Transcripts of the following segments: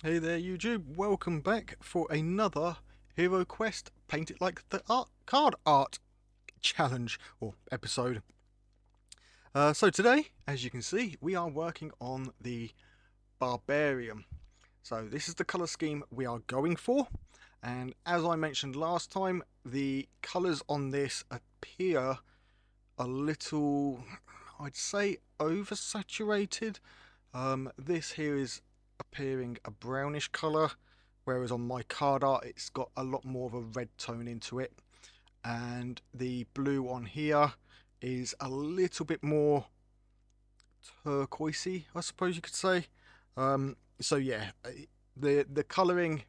Hey there YouTube, welcome back for another Heroquest Paint It Like the Art card art challenge or episode. So today, as you can see, we are working on the Barbarian. So this is the colour scheme we are going for, and as I mentioned last time, the colours on this appear a little, I'd say, oversaturated. This here is appearing a brownish colour, whereas on my card art it's got a lot more of a red tone into it, and the blue on here is a little bit more turquoisey, I suppose you could say. So yeah, the colouring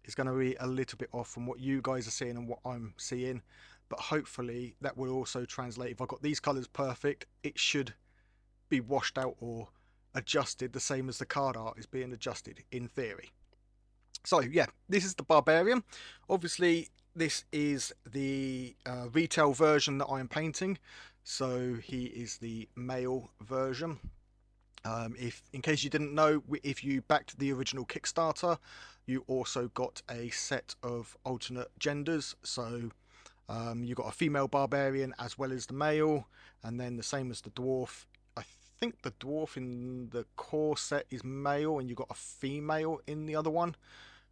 is going to be a little bit off from what you guys are seeing and what I'm seeing, but hopefully that will also translate. If I got these colours perfect, it should be washed out or adjusted the same as the card art is being adjusted in theory. So yeah, this is the Barbarian. Obviously this is the retail version that I am painting, so he is the male version. If, in case you didn't know, if you backed the original Kickstarter, you also got a set of alternate genders. So you got a female barbarian as well as the male, and then the same as the dwarf. I think the dwarf in the core set is male, and you got a female in the other one.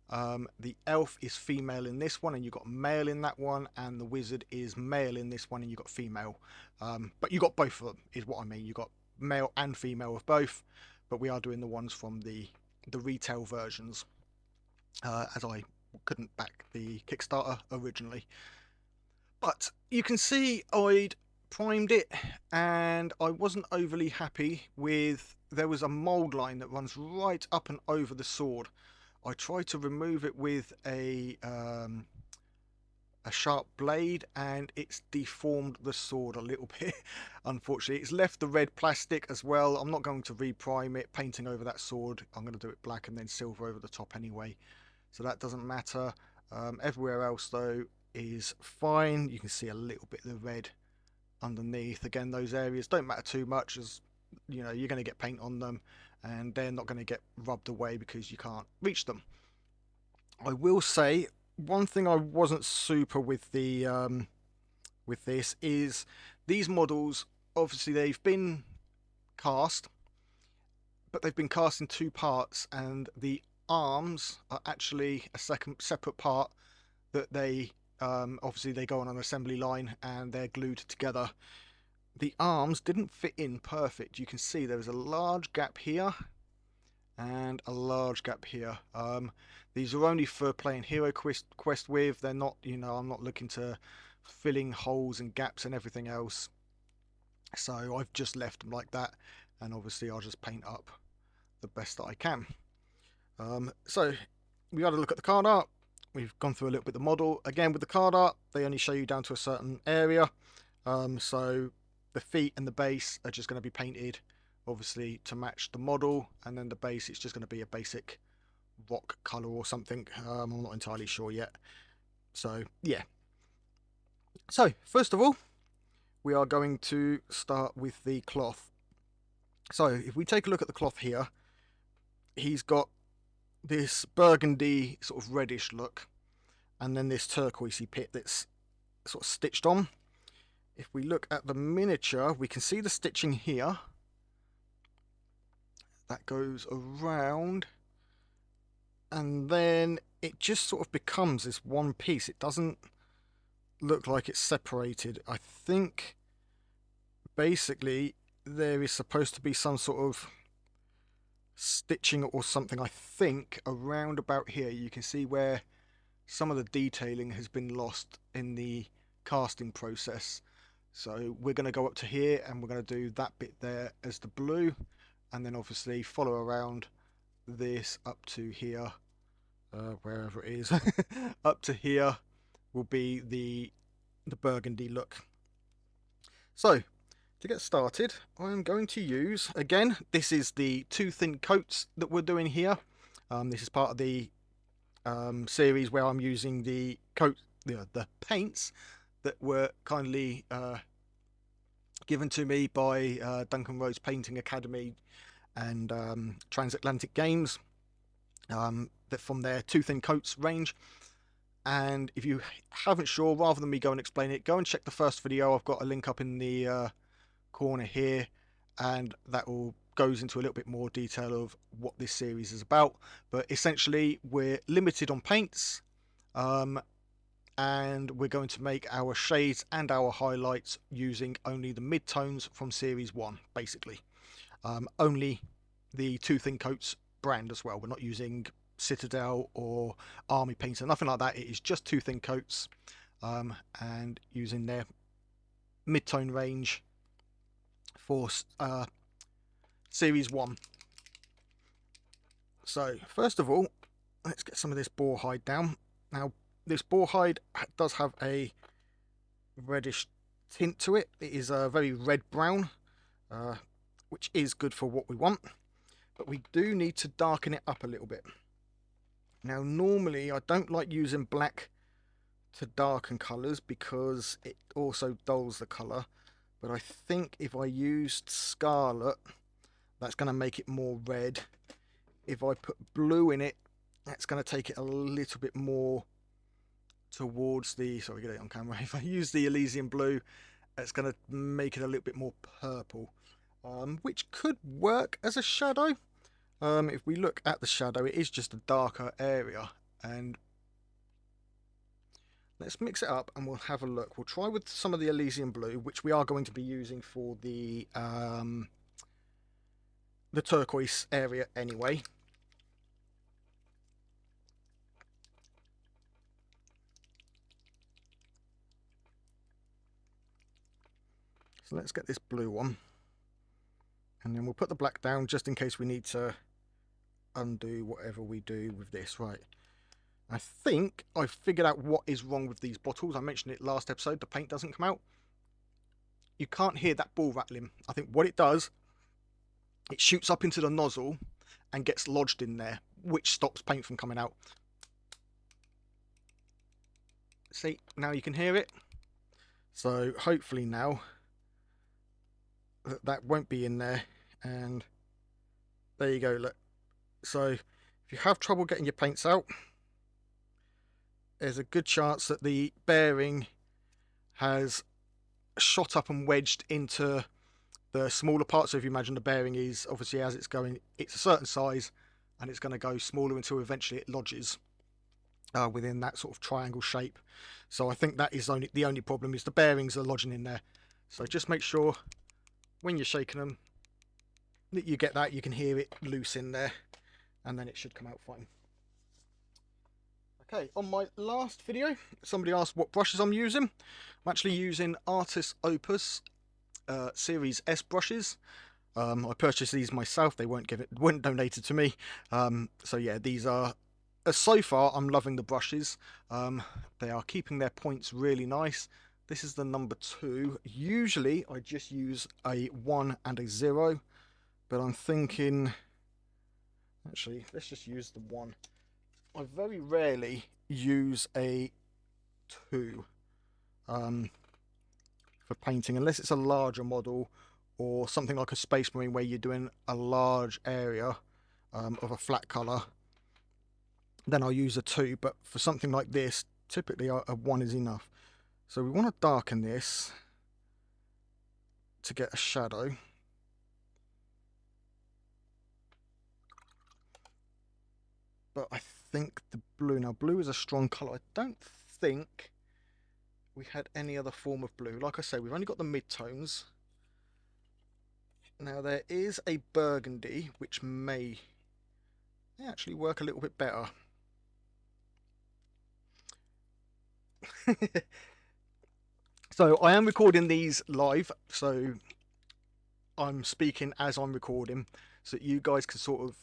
The elf is female in this one, and you got male in that one, and the wizard is male in this one, and you got female. But you got both of them, is what I mean. You got male and female of both, but we are doing the ones from the retail versions, as I couldn't back the Kickstarter originally. But you can see I'd primed it, and I wasn't overly happy with. There was a mould line that runs right up and over the sword. I tried to remove it with a sharp blade, and it's deformed the sword a little bit. Unfortunately, it's left the red plastic as well. I'm not going to reprime it painting over that sword. I'm going to do it black and then silver over the top anyway, so that doesn't matter. Everywhere else though is fine. You can see a little bit of the red underneath. Again, those areas don't matter too much, as you know, you're going to get paint on them and they're not going to get rubbed away because you can't reach them. I will say one thing I wasn't super with this is these models. Obviously, they've been cast, but they've been cast in two parts, and the arms are actually a second separate part that they obviously they go on an assembly line and they're glued together. The arms didn't fit in perfect. You can see there is a large gap here and a large gap here. These are only for playing Heroquest with. They're not, you know, I'm not looking to filling holes and gaps and everything else. So I've just left them like that, and obviously I'll just paint up the best that I can. So we got to look at the card art. We've gone through a little bit of the model. Again, with the card art, they only show you down to a certain area. So the feet and the base are just going to be painted, obviously, to match the model, and then the base, it's just going to be a basic rock colour or something. I'm not entirely sure yet. So yeah. So first of all, we are going to start with the cloth. So if we take a look at the cloth here, he's got this burgundy sort of reddish look, and then this turquoisey pit that's sort of stitched on. If we look at the miniature, we can see the stitching here that goes around, and then it just sort of becomes this one piece. It doesn't look like it's separated. I think basically there is supposed to be some sort of stitching or something, I think, around about here. You can see where some of the detailing has been lost in the casting process. So we're going to go up to here and we're going to do that bit there as the blue, and then obviously follow around this up to here, wherever it is. Up to here will be the burgundy look. So to get started, I'm going to use, again, this is the two thin coats that we're doing here. This is part of the series where I'm using the the paints that were kindly given to me by Duncan Rhodes Painting Academy and Transatlantic Games. from their Two Thin Coats range. And if you haven't sure, rather than me go and explain it, go and check the first video. I've got a link up in the corner here, and that all goes into a little bit more detail of what this series is about. But essentially, we're limited on paints, and we're going to make our shades and our highlights using only the mid-tones from Series 1, basically. Only the Two Thin Coats brand as well. We're not using Citadel or Army Painter, nothing like that. It is just Two Thin Coats, and using their mid-tone range for Series 1. So first of all, let's get some of this boar hide down. Now, this boar hide does have a reddish tint to it. It is a very red brown, which is good for what we want, but we do need to darken it up a little bit. Now, normally I don't like using black to darken colours because it also dulls the colour, but I think if I used scarlet, that's going to make it more red. If I put blue in it, that's going to take it a little bit more towards the, sorry, get it on camera. If I use the Elysian blue, it's going to make it a little bit more purple, which could work as a shadow. If we look at the shadow, it is just a darker area, and let's mix it up and we'll have a look. We'll try with some of the Elysian blue, which we are going to be using for the turquoise area anyway. So let's get this blue one, and then we'll put the black down just in case we need to undo whatever we do with this. Right, I think I've figured out what is wrong with these bottles. I mentioned it last episode, the paint doesn't come out. You can't hear that ball rattling. I think what it does, it shoots up into the nozzle and gets lodged in there, which stops paint from coming out. See, now you can hear it. So hopefully now that won't be in there, and there you go, look. So if you have trouble getting your paints out, there's a good chance that the bearing has shot up and wedged into the smaller part. So if you imagine the bearing is obviously, as it's going, it's a certain size, and it's going to go smaller until eventually it lodges within that sort of triangle shape. So I think that is the only problem is the bearings are lodging in there. So just make sure when you're shaking them that you get that, you can hear it loose in there, and then it should come out fine. Okay, on my last video, somebody asked what brushes I'm using. I'm actually using Artis Opus Series S brushes. I purchased these myself. They weren't donated to me. So yeah, these are. So far, I'm loving the brushes. They are keeping their points really nice. This is the number 2. Usually, I just use a 1 and a 0, but I'm thinking, actually, let's just use the 1. I very rarely use a 2 for painting, unless it's a larger model or something like a Space Marine where you're doing a large area of a flat colour. Then I'll use a 2, but for something like this, typically a 1 is enough. So we want to darken this to get a shadow. But I think the blue, now blue is a strong colour. I don't think we had any other form of blue. Like I say, we've only got the mid-tones. Now there is a burgundy, which may actually work a little bit better. So I am recording these live, so I'm speaking as I'm recording, so that you guys can sort of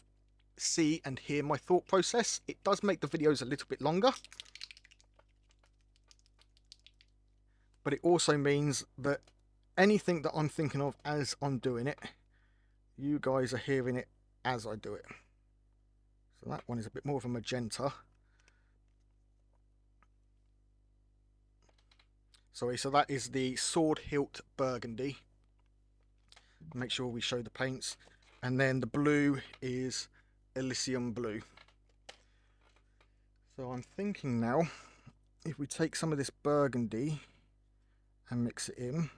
see and hear my thought process. It does make the videos a little bit longer, but it also means that anything that I'm thinking of as I'm doing it, you guys are hearing it as I do it. So that one is a bit more of a magenta. Sorry, so that is the sword hilt burgundy. Make sure we show the paints. And then the blue is Elysium blue. So I'm thinking now, if we take some of this burgundy and mix it in,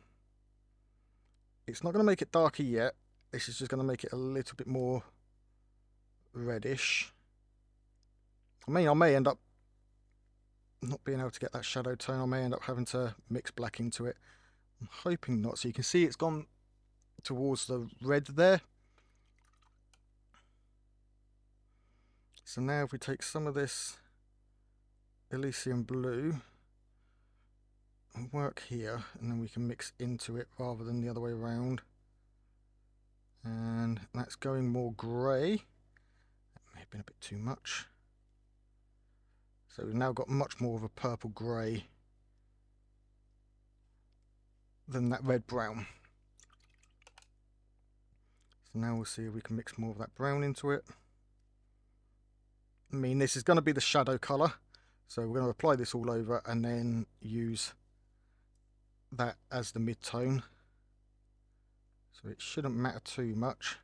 it's not going to make it darker yet. This is just going to make it a little bit more reddish. I mean, I may end up not being able to get that shadow tone. I may end up having to mix black into it. I'm hoping not. So you can see it's gone towards the red there. So now if we take some of this Elysian blue and work here, and then we can mix into it rather than the other way around. And that's going more grey. That may have been a bit too much. So we've now got much more of a purple grey than that red brown. So now we'll see if we can mix more of that brown into it. I mean, this is going to be the shadow colour, so we're going to apply this all over and then use that as the mid-tone. So it shouldn't matter too much.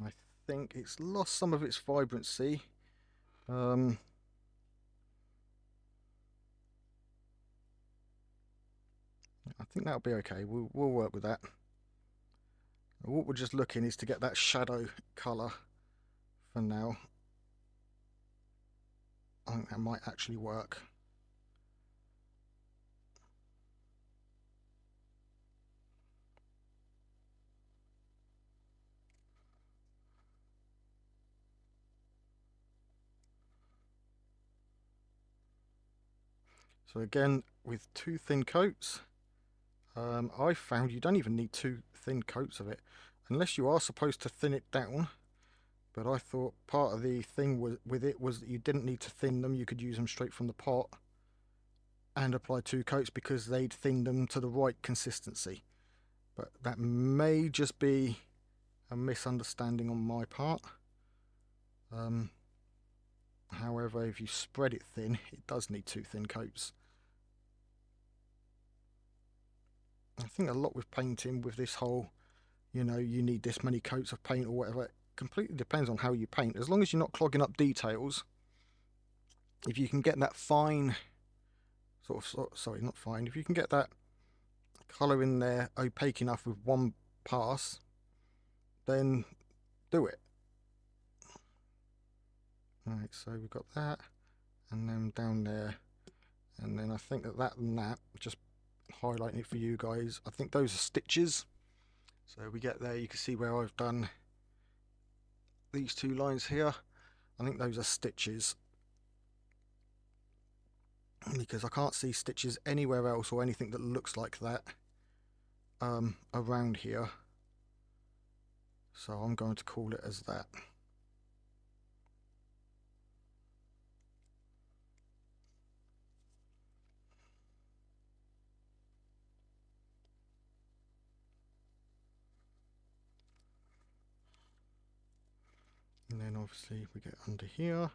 I think it's lost some of its vibrancy. I think that'll be okay. We'll work with that. What we're just looking is to get that shadow colour for now. I think that might actually work. So again, with 2 thin coats, I found you don't even need 2 thin coats of it, unless you are supposed to thin it down. But I thought part of the thing with it was that you didn't need to thin them, you could use them straight from the pot and apply 2 coats because they'd thin them to the right consistency. But that may just be a misunderstanding on my part. However, if you spread it thin, it does need 2 thin coats. I think a lot with painting, with this whole, you know, you need this many coats of paint or whatever, it completely depends on how you paint. As long as you're not clogging up details, if you can get that fine, sorry, not fine, if you can get that colour in there opaque enough with one pass, then do it. Right, so we've got that, and then down there, and then I think that and that, just highlighting it for you guys, I think those are stitches. So we get there, you can see where I've done these 2 lines here. I think those are stitches, because I can't see stitches anywhere else or anything that looks like that around here. So I'm going to call it as that. And then obviously we get under here.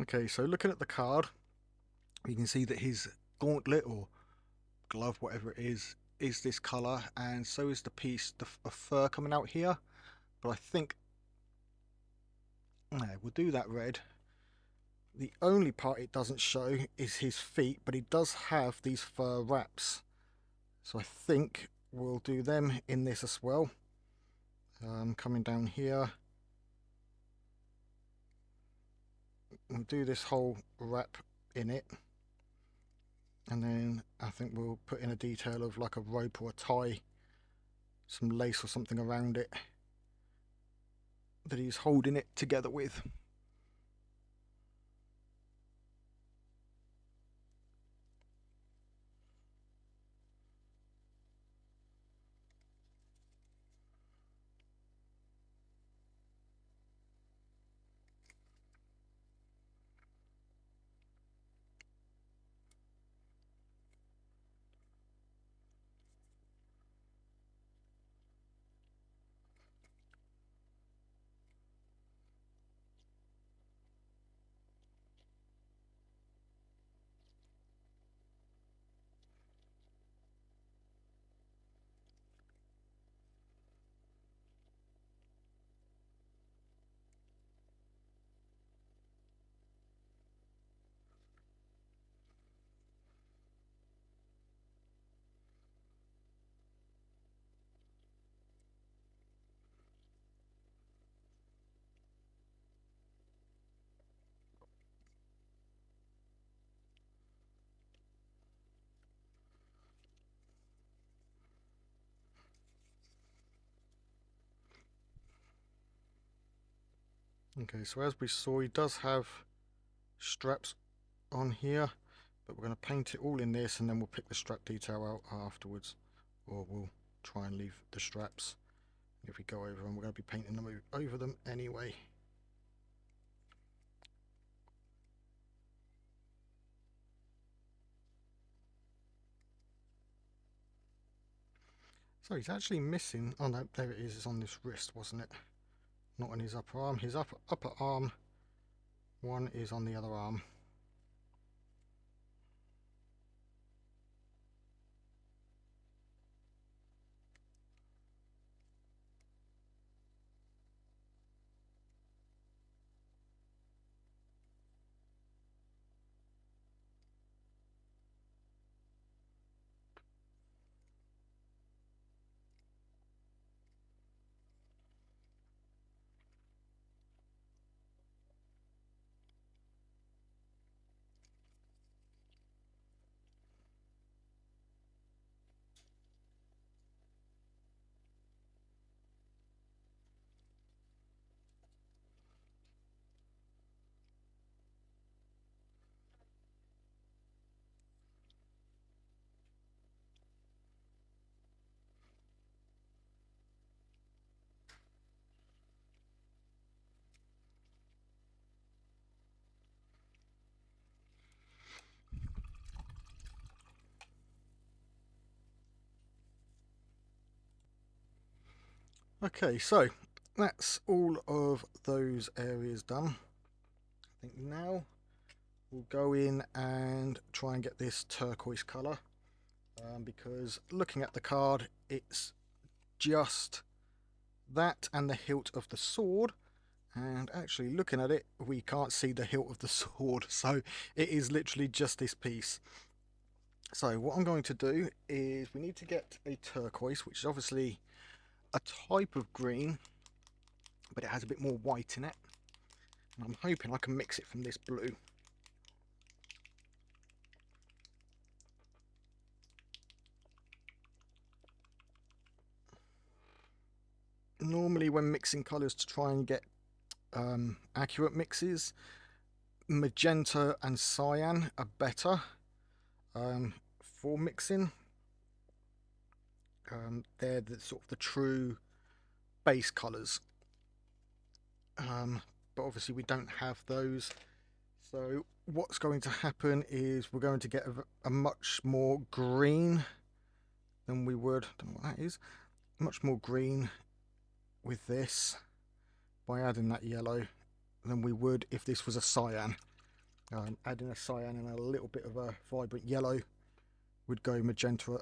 Okay, so looking at the card, you can see that his gauntlet or glove, whatever it is this colour, and so is the piece of fur coming out here. But I think we'll do that red. The only part it doesn't show is his feet, but he does have these fur wraps, so I think we'll do them in this as well. Coming down here, we'll do this whole wrap in it, and then I think we'll put in a detail of like a rope or a tie, some lace or something around it that he's holding it together with. Okay, so as we saw, he does have straps on here, but we're going to paint it all in this, and then we'll pick the strap detail out afterwards, or we'll try and leave the straps. If we go over them, we're going to be painting them over them anyway. So he's actually missing, oh no, there it is, it's on this wrist, wasn't it? Not on his upper arm. His upper arm one is on the other arm. Okay, so that's all of those areas done. I think now we'll go in and try and get this turquoise colour, because looking at the card, it's just that and the hilt of the sword, and actually looking at it, we can't see the hilt of the sword, so it is literally just this piece. So what I'm going to do is we need to get a turquoise, which is obviously a type of green, but it has a bit more white in it, and I'm hoping I can mix it from this blue. Normally when mixing colours to try and get accurate mixes, magenta and cyan are better for mixing. They're the sort of the true base colours, but obviously we don't have those. So what's going to happen is we're going to get a much more green than we would, I don't know what that is, much more green with this by adding that yellow than we would if this was a cyan. Adding a cyan and a little bit of a vibrant yellow would go magenta,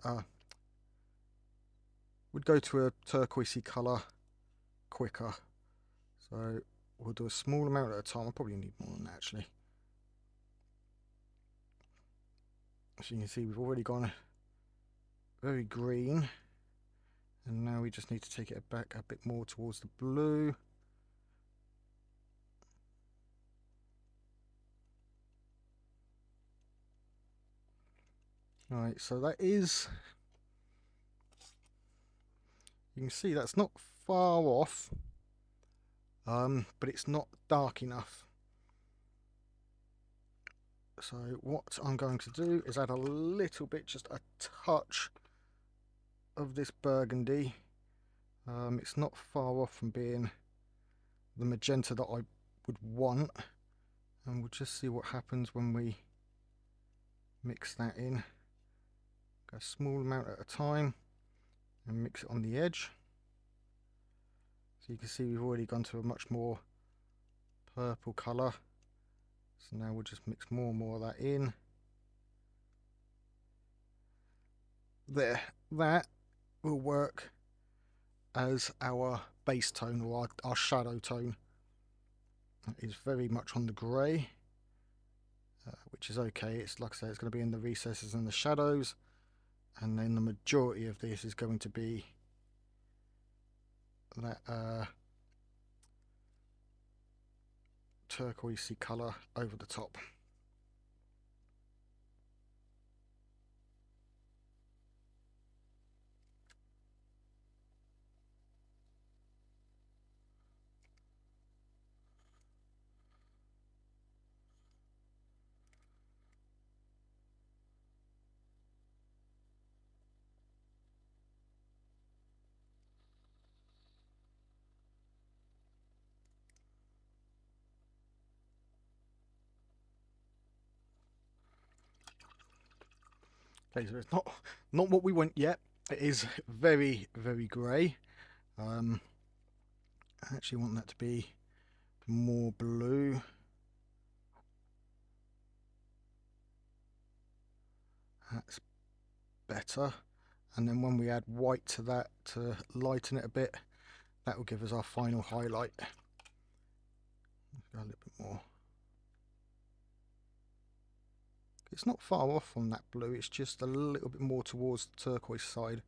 would go to a turquoisey colour quicker. So we'll do a small amount at a time. I probably need more than that actually. So you can see we've already gone very green, and now we just need to take it back a bit more towards the blue. Right, so that is, you can see that's not far off, but it's not dark enough. So what I'm going to do is add a little bit, just a touch of this burgundy. It's not far off from being the magenta that I would want, and we'll just see what happens when we mix that in. Go a small amount at a time and mix it on the edge. So you can see we've already gone to a much more purple colour. So now we'll just mix more and more of that in. There, that will work as our base tone, or our shadow tone. It is very much on the grey, which is okay. It's like I say, it's going to be in the recesses and the shadows, and then the majority of this is going to be that turquoisey colour over the top. Okay, so it's not what we want yet. It is very, very grey. I actually want that to be more blue. That's better. And then when we add white to that to lighten it a bit, that will give us our final highlight. Go a little bit more. It's not far off from that blue, it's just a little bit more towards the turquoise side.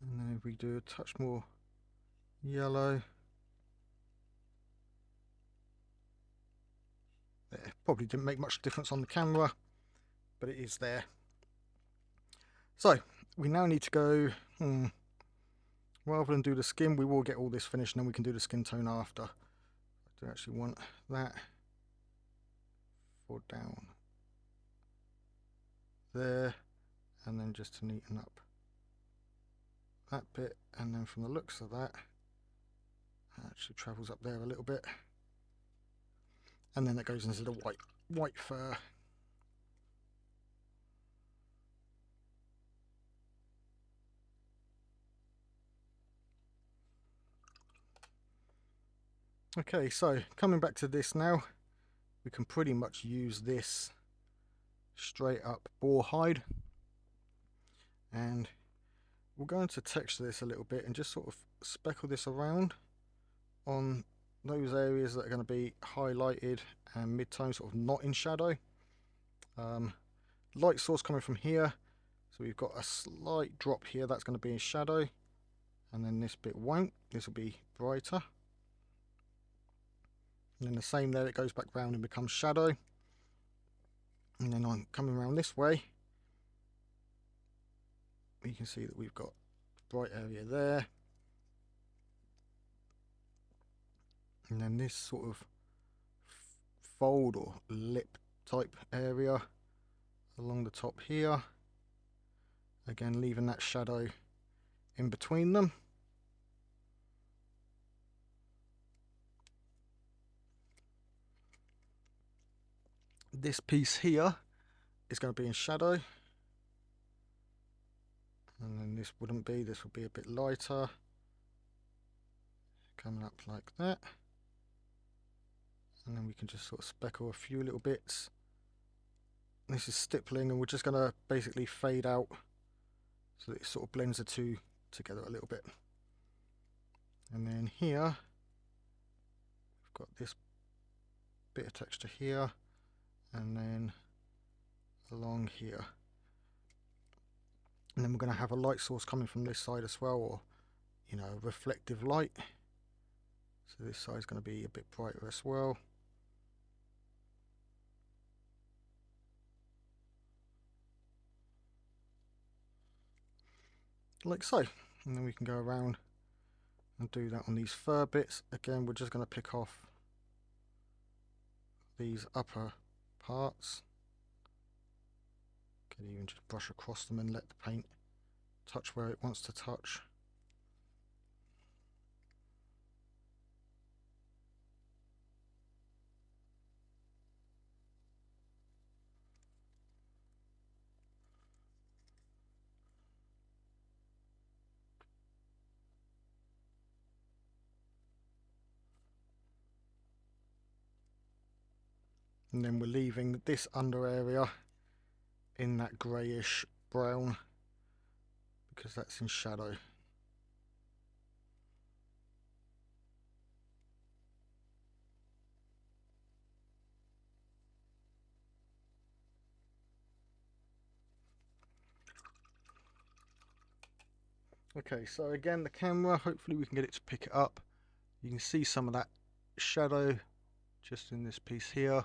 And then if we do a touch more yellow, there, probably didn't make much difference on the camera, but it is there. So we now need to go, rather than do the skin, we will get all this finished and then we can do the skin tone after. I do actually want that for down there, and then just to neaten up that bit, and then from the looks of that, actually travels up there a little bit, and then it goes into the white fur. Okay, so coming back to this now, we can pretty much use this straight up boar hide, and we're going to texture this a little bit and just sort of speckle this around on those areas that are going to be highlighted and mid-tone, sort of not in shadow. Light source coming from here, so we've got a slight drop here that's going to be in shadow, and then this bit won't, this will be brighter, and then the same there, it goes back round and becomes shadow. And then I'm coming around this way, you can see that we've got bright area there, and then this sort of fold or lip type area along the top here, again leaving that shadow in between them. This piece here is going to be in shadow, and then this wouldn't be, this would be a bit lighter, coming up like that, and then we can just sort of speckle a few little bits. This is stippling, and we're just going to basically fade out so that it sort of blends the two together a little bit. And then here we've got this bit of texture here, and then along here, and then we're going to have a light source coming from this side as well, or you know, reflective light, so this side is going to be a bit brighter as well. like so. And then we can go around and do that on these fur bits. Again, we're just going to pick off these upper parts. Can even just brush across them and let the paint touch where it wants to touch. And then we're leaving this under area in that greyish brown because that's in shadow. Okay, so again, the camera, hopefully we can get it to pick it up. You can see some of that shadow just in this piece here,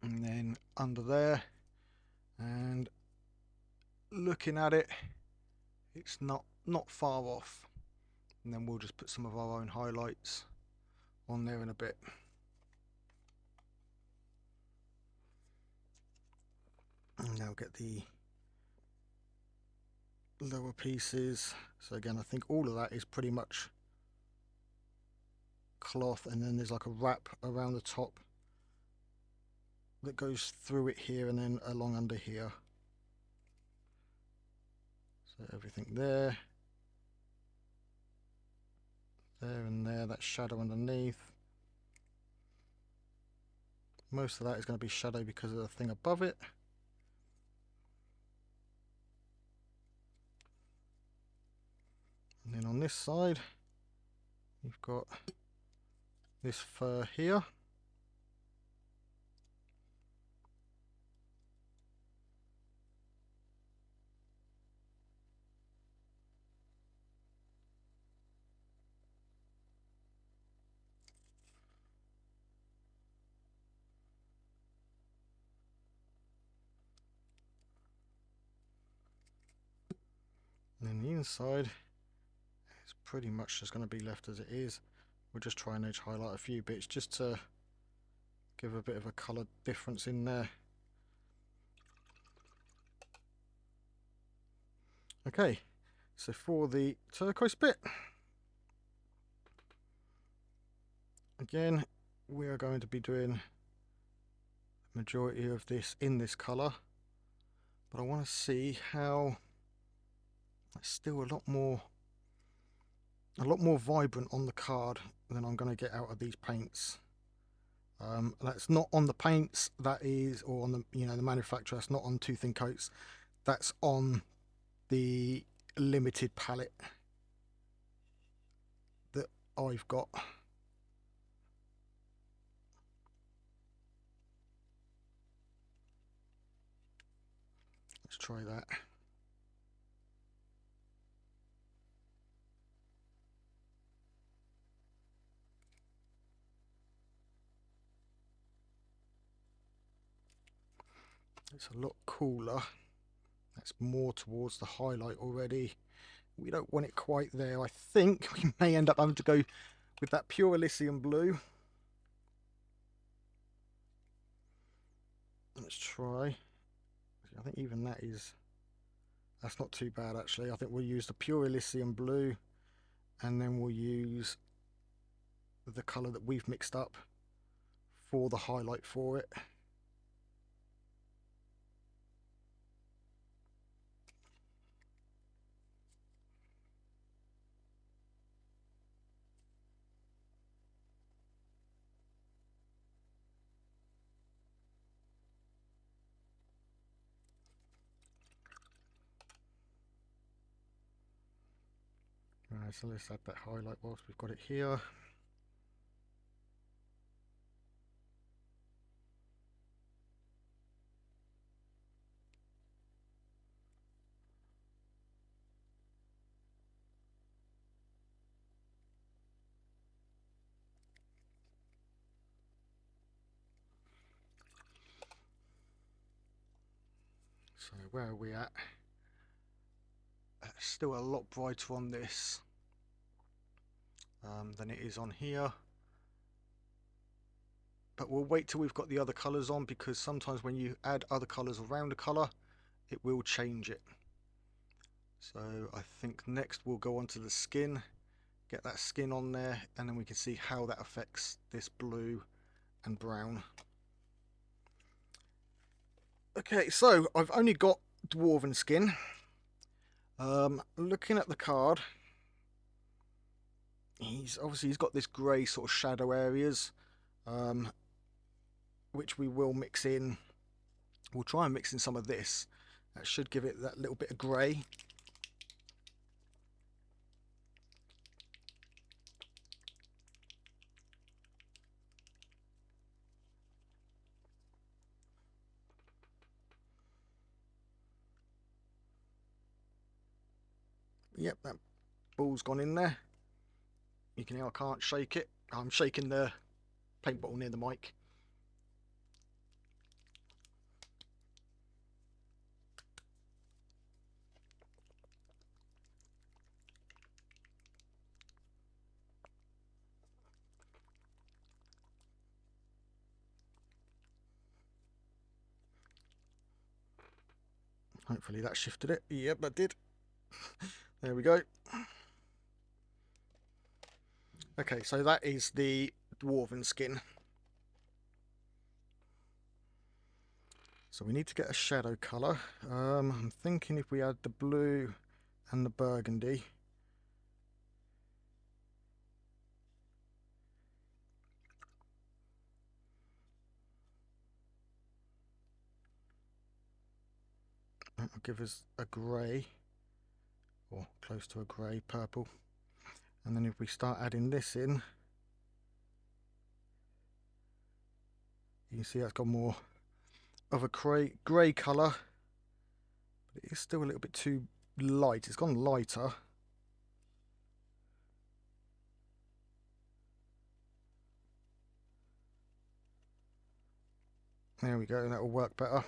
and then under there, and looking at it, it's not far off. And then we'll just put some of our own highlights on there in a bit. And now get the lower pieces. So again, I think all of that is pretty much cloth, and then there's like a wrap around the top that goes through it here and then along under here. So everything there, and there, that shadow underneath. Most of that is going to be shadow because of the thing above it. And then on this side, you've got this fur here. And then the inside is pretty much just going to be left as it is. We'll just try and highlight a few bits just to give a bit of a colour difference in there. Okay, so for the turquoise bit, again, we are going to be doing the majority of this in this colour, but I want to see how it's still a lot more vibrant on the card than I'm going to get out of these paints. That's not on the paints, that is, or on the the manufacturer. That's not on Two Thin Coats. That's on the limited palette that I've got. Let's try that. It's a lot cooler. That's more towards the highlight already. We don't want it quite there. I think we may end up having to go with that pure Elysium blue. Let's try. I think even that's not too bad actually. I think we'll use the pure Elysium blue, and then we'll use the colour that we've mixed up for the highlight for it. Right, so let's add that highlight whilst we've got it here. So where are we at? still a lot brighter on this than it is on here. But we'll wait till we've got the other colours on, because sometimes when you add other colours around a colour, it will change it. So I think next we'll go on to the skin, get that skin on there, and then we can see how that affects this blue and brown. Okay, so I've only got dwarven skin. Looking at the card, he's got this grey sort of shadow areas, which we will mix in. We'll try and mix in some of this. That should give it that little bit of grey. Yep, that ball's gone in there. You can hear I can't shake it. I'm shaking the paint bottle near the mic. Hopefully that shifted it. Yep, that did. There we go. Okay, so that is the dwarven skin. So we need to get a shadow colour. I'm thinking if we add the blue and the burgundy. That'll give us a grey, or close to a grey purple. And then if we start adding this in, you can see that's got more of a grey colour, but it is still a little bit too light. It's gone lighter. There we go, that will work better.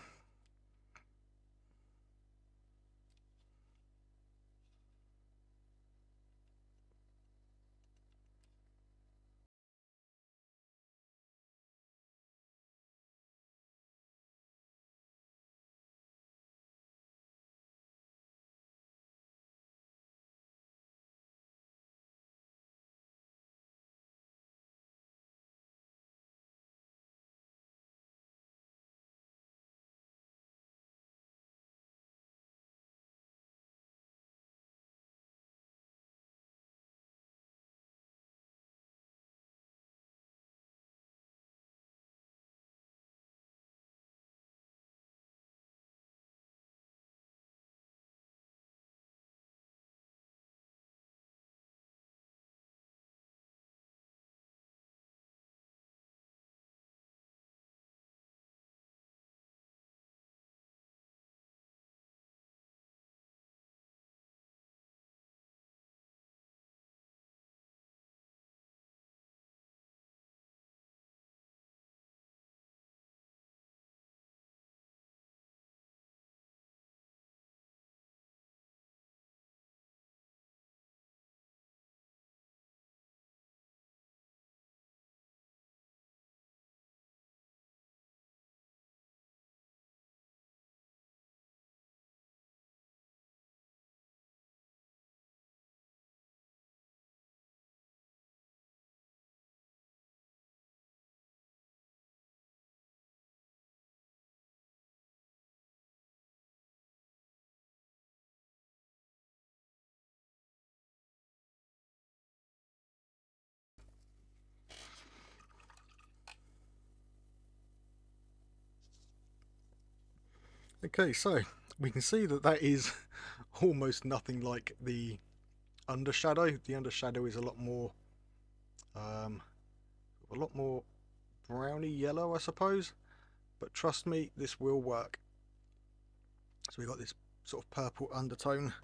Okay, so we can see that that is almost nothing like the undershadow. The undershadow is um, a lot more browny yellow, I suppose. But trust me, this will work. So we've got this sort of purple undertone.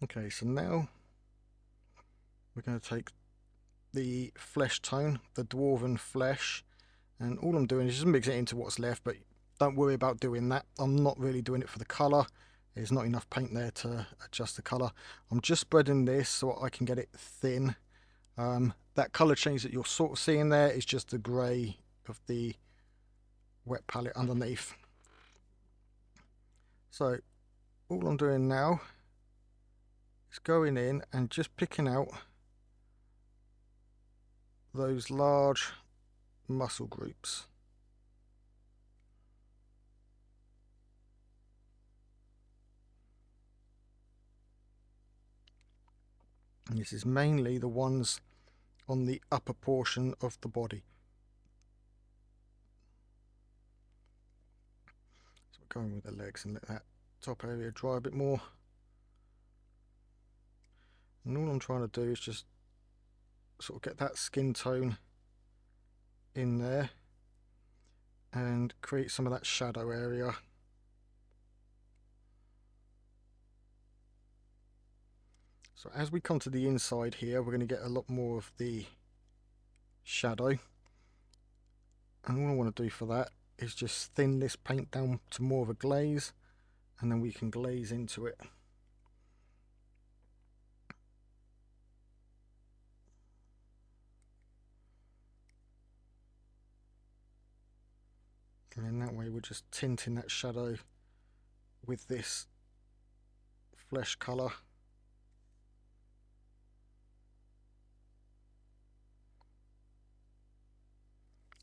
Okay, so now we're going to take the flesh tone, the dwarven flesh, and all I'm doing is just mix it into what's left, but don't worry about doing that. I'm not really doing it for the colour. There's not enough paint there to adjust the colour. I'm just spreading this so I can get it thin. That colour change that you're sort of seeing there is just the grey of the wet palette underneath. So all I'm doing now is going in and just picking out those large muscle groups. And this is mainly the ones on the upper portion of the body. So we're going with the legs and let that top area dry a bit more. And all I'm trying to do is just sort of get that skin tone in there and create some of that shadow area. So as we come to the inside here, we're going to get a lot more of the shadow. And all I want to do for that is just thin this paint down to more of a glaze, and then we can glaze into it. And then that way we're just tinting that shadow with this flesh colour.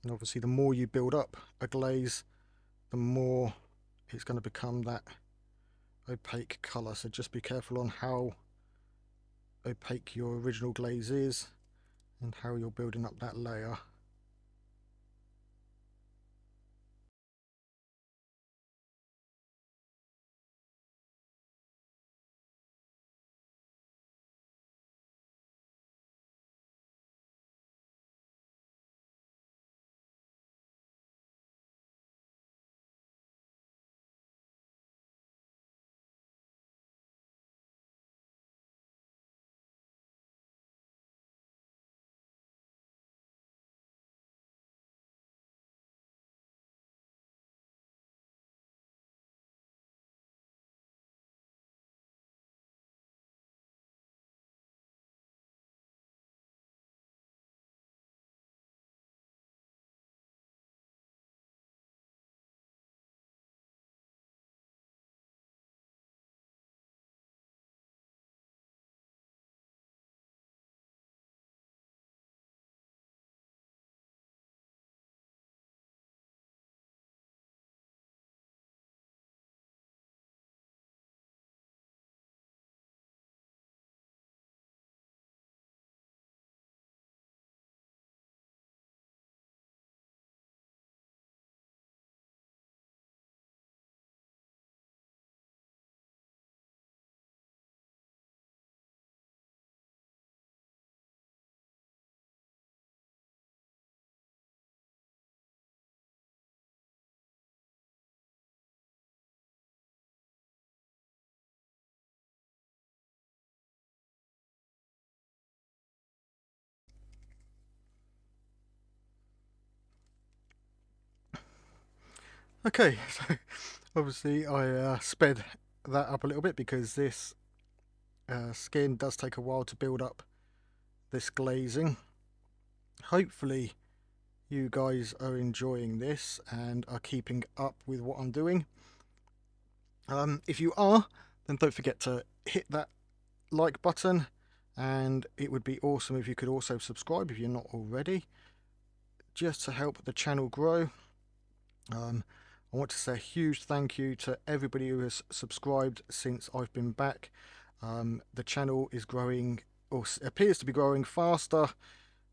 And obviously the more you build up a glaze, the more it's going to become that opaque colour. So just be careful on how opaque your original glaze is and how you're building up that layer. Okay, so obviously I sped that up a little bit because this skin does take a while to build up this glazing. Hopefully you guys are enjoying this and are keeping up with what I'm doing. If you are, then don't forget to hit that like button, and it would be awesome if you could also subscribe if you're not already, just to help the channel grow. I want to say a huge thank you to everybody who has subscribed since I've been back. The channel is growing, or appears to be growing, faster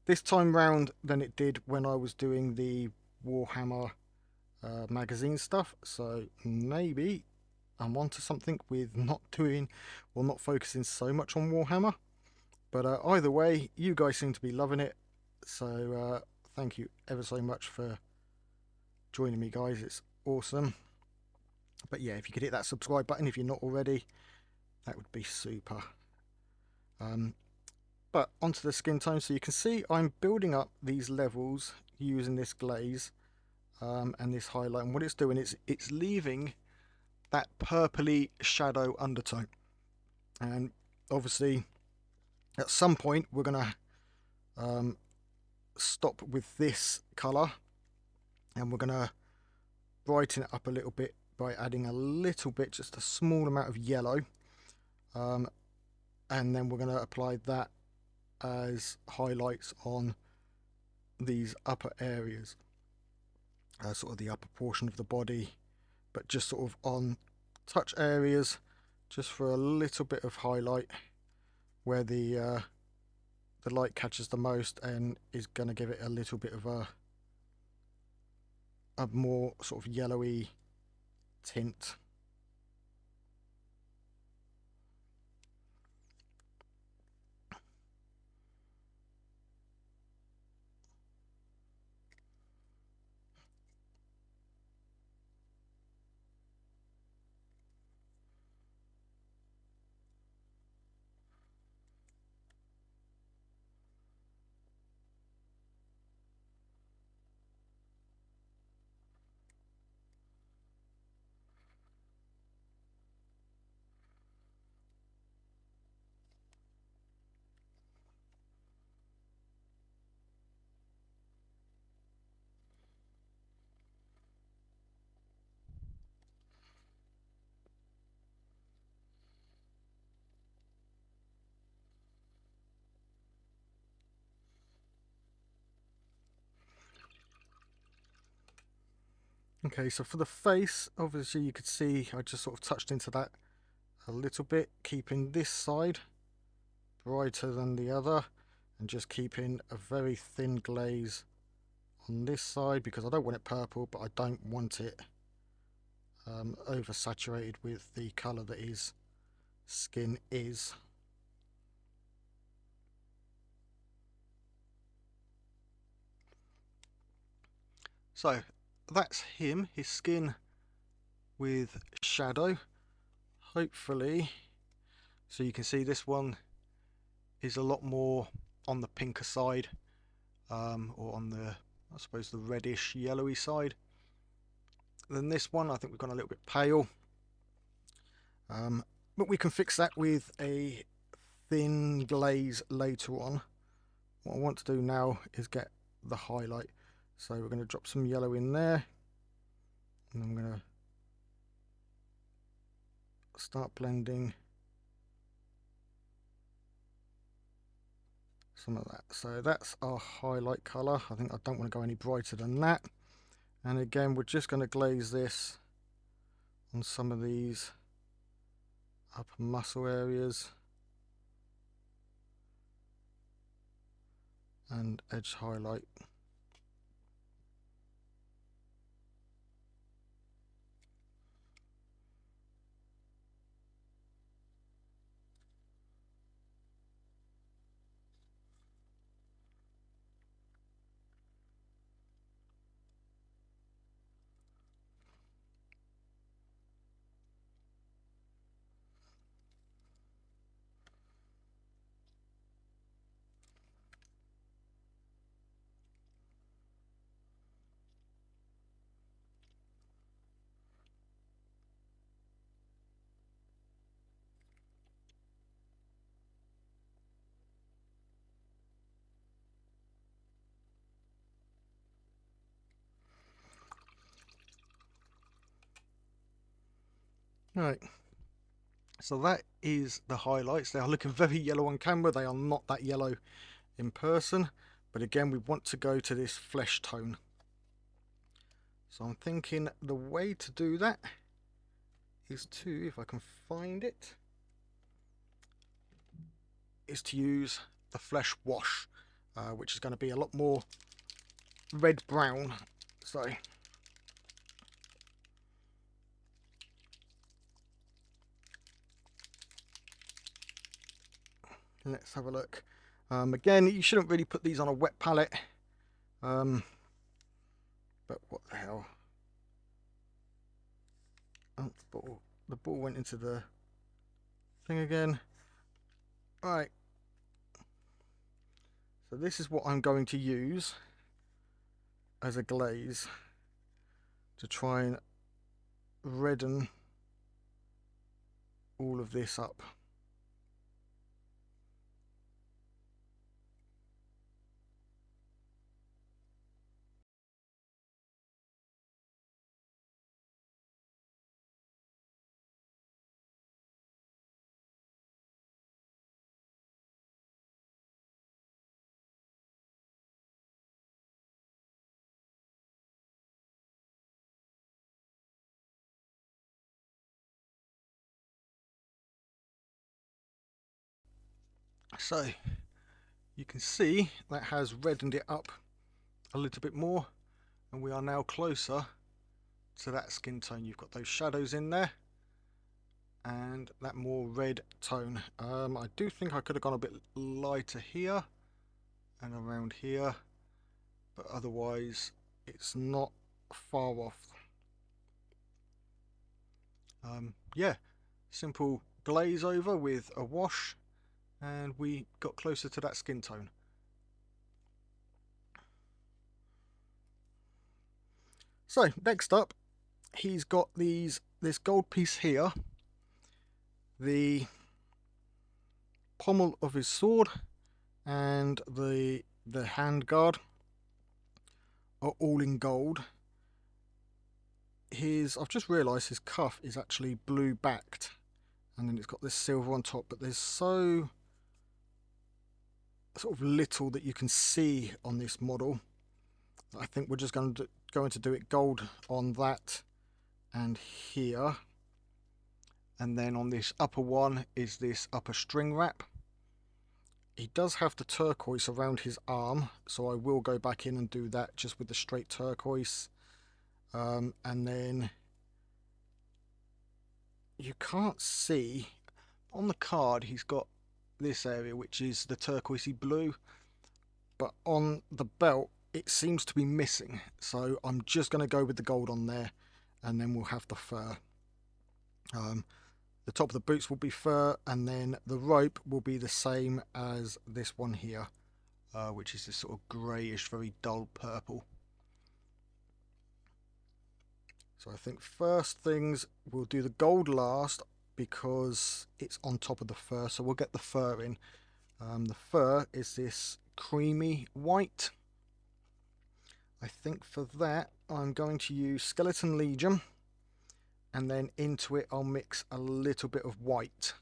this time round than it did when I was doing the Warhammer magazine stuff. So maybe I'm onto something with not doing or not focusing so much on Warhammer. But either way, you guys seem to be loving it. So thank you ever so much for joining me, guys. It's awesome. But yeah, if you could hit that subscribe button if you're not already, That would be super. But onto the skin tone. So you can see I'm building up these levels using this glaze and this highlight. And what it's doing is it's leaving that purpley shadow undertone. And obviously at some point we're going to stop with this colour, and we're going to brighten it up a little bit by adding a little bit, just a small amount of yellow, and then we're going to apply that as highlights on these upper areas, sort of the upper portion of the body, but just sort of on touch areas, just for a little bit of highlight where the light catches the most and is going to give it a little bit of a more sort of yellowy tint. Okay, so for the face, obviously you could see I just sort of touched into that a little bit, keeping this side brighter than the other, and just keeping a very thin glaze on this side, because I don't want it purple, but I don't want it oversaturated with the colour that his skin is. So that's him, his skin with shadow, hopefully. So you can see this one is a lot more on the pinker side, or on the, I suppose, the reddish yellowy side than this one. I think we've gone a little bit pale, but we can fix that with a thin glaze later on. What I want to do now is get the highlight, so we're going to drop some yellow in there, and I'm going to start blending some of that. So that's our highlight colour. I think I don't want to go any brighter than that. And again, we're just going to glaze this on some of these upper muscle areas and edge highlight. Right, so that is the highlights. They are looking very yellow on camera. They are not that yellow in person, but again, we want to go to this flesh tone. So I'm thinking the way to do that is to, if I can find it, is to use the flesh wash, which is going to be a lot more red brown. So let's have a look. Again, you shouldn't really put these on a wet palette, but what the hell. Oh, the ball went into the thing again. Right. So this is what I'm going to use as a glaze to try and redden all of this up. So you can see that has reddened it up a little bit more, and we are now closer to that skin tone. You've got those shadows in there and that more red tone. I do think I could have gone a bit lighter here and around here, but otherwise it's not far off. Yeah, simple glaze over with a wash, and we got closer to that skin tone. So next up, he's got this gold piece here, the pommel of his sword, and the hand guard are all in gold. I've just realised his cuff is actually blue backed, and then it's got this silver on top, but there's so sort of little that you can see on this model. I think we're just going to do it gold on that and here, and then on this upper one is this upper string wrap. He does have the turquoise around his arm, so I will go back in and do that just with the straight turquoise. And then you can't see on the card, he's got this area which is the turquoisey blue, but on the belt it seems to be missing, so I'm just going to go with the gold on there, and then we'll have the fur. The top of the boots will be fur, and then the rope will be the same as this one here, which is this sort of greyish, very dull purple. So I think first things, we'll do the gold last because it's on top of the fur, so we'll get the fur in. The fur is this creamy white. I think for that I'm going to use Skeleton Legion, and then into it I'll mix a little bit of white.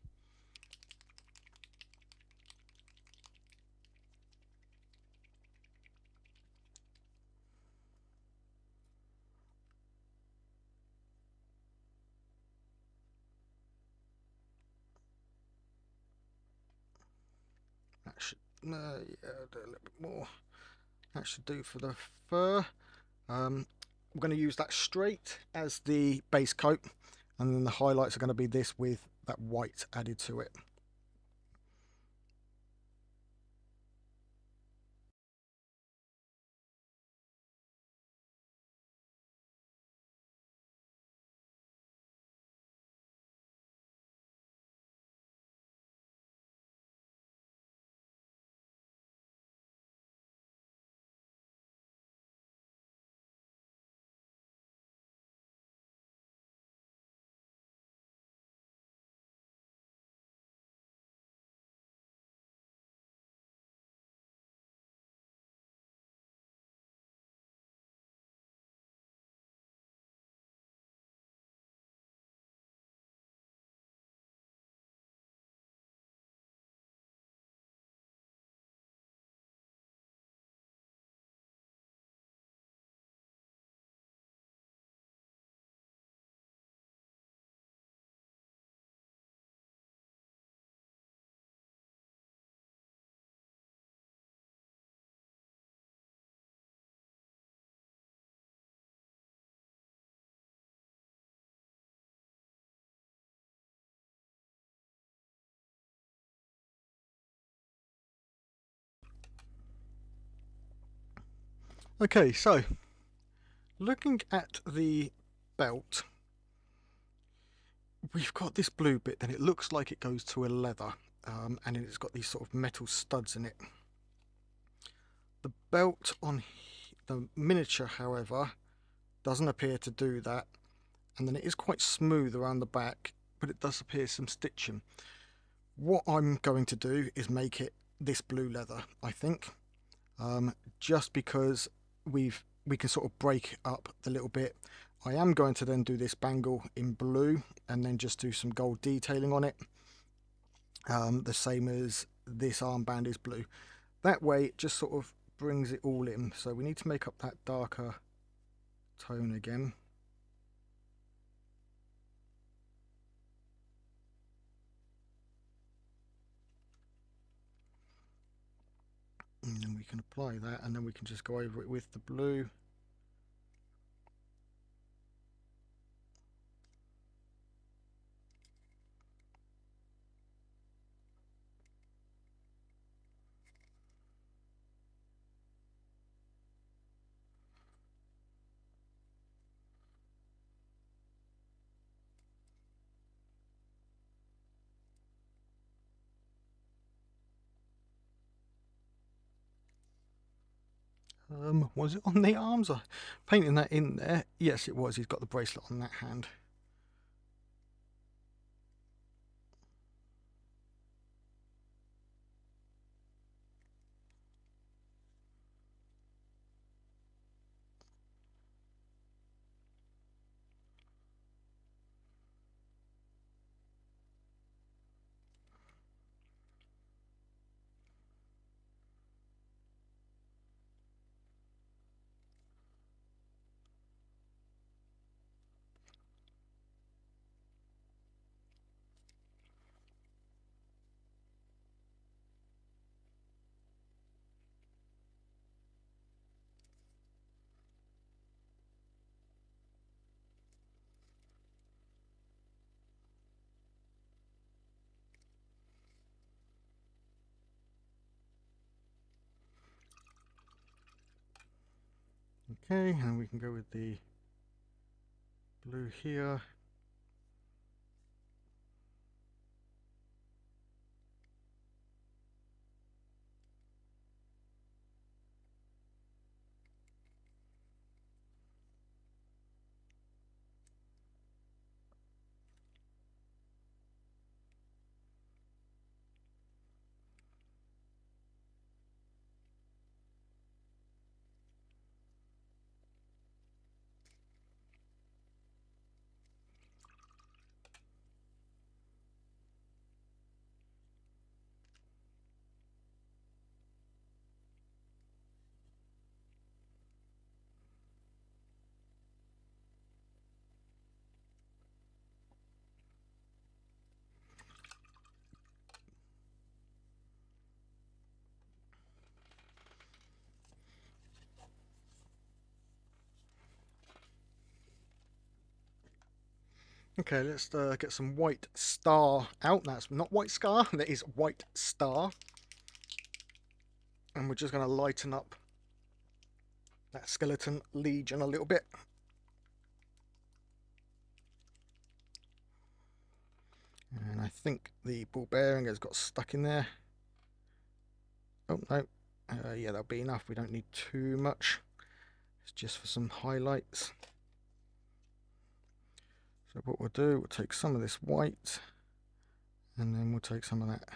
That should, yeah, do a little bit more. That should do for the fur. We're going to use that straight as the base coat, and then the highlights are going to be this with that white added to it. Okay, so looking at the belt, we've got this blue bit, then it looks like it goes to a leather, and then it's got these sort of metal studs in it. The belt on the miniature, however, doesn't appear to do that, and then it is quite smooth around the back, but it does appear some stitching. What I'm going to do is make it this blue leather, I think, just because we can sort of break up the little bit. I am going to then do this bangle in blue and then just do some gold detailing on it, the same as this armband is blue. That way it just sort of brings it all in. So we need to make up that darker tone again. And then we can apply that, and then we can just go over it with the blue. Was it on the arms? Painting that in there? Yes, it was. He's got the bracelet on that hand. Okay, and we can go with the blue here. Okay, let's get some white star out. That's not white scar, that is white star. And we're just going to lighten up that skeleton legion a little bit. And I think the Barbarian has got stuck in there. Oh, no. Yeah, that'll be enough. We don't need too much. It's just for some highlights. So what we'll do, we'll take some of this white, and then we'll take some of that.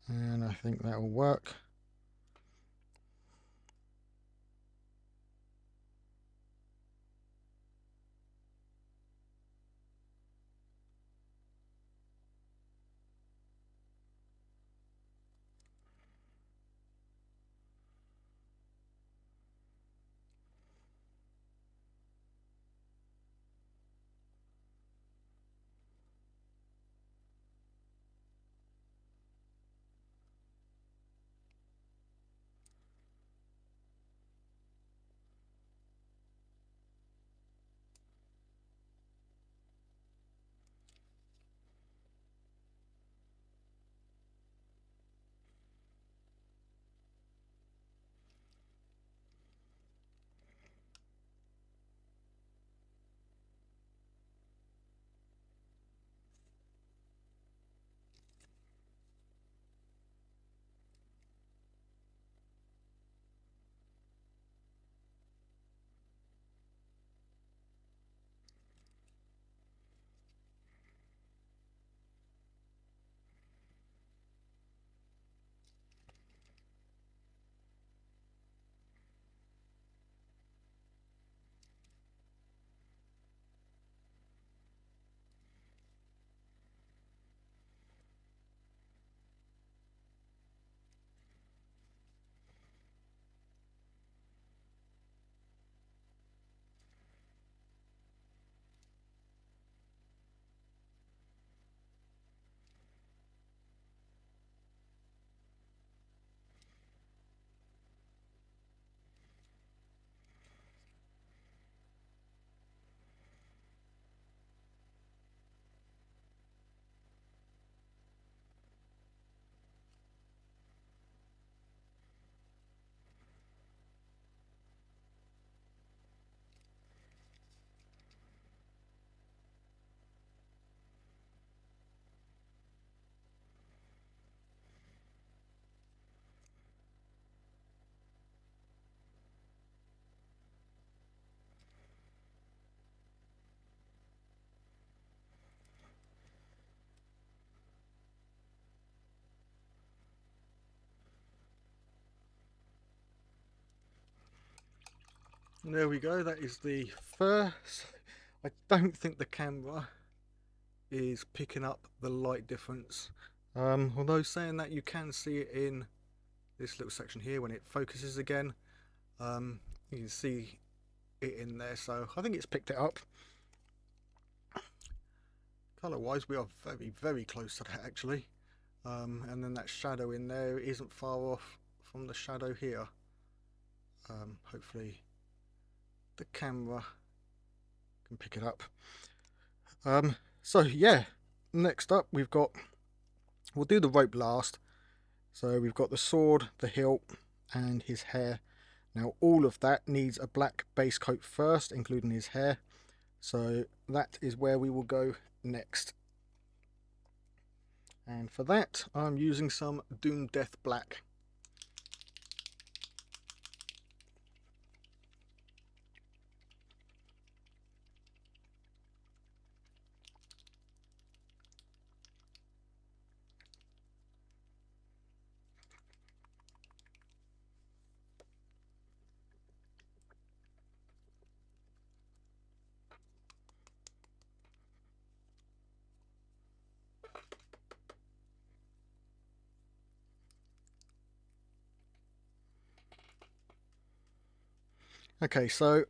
And I think that will work. And there we go, that is the first. I don't think the camera is picking up the light difference. Although saying that, you can see it in this little section here when it focuses again. You can see it in there, so I think it's picked it up. Colour wise, we are very, very close to that actually. And then that shadow in there isn't far off from the shadow here. Hopefully the camera can pick it up. So yeah, next up we'll do the rope last. So we've got the sword, the hilt, and his hair. Now all of that needs a black base coat first, including his hair. So that is where we will go next. And for that, I'm using some Doom Death Black. Okay, so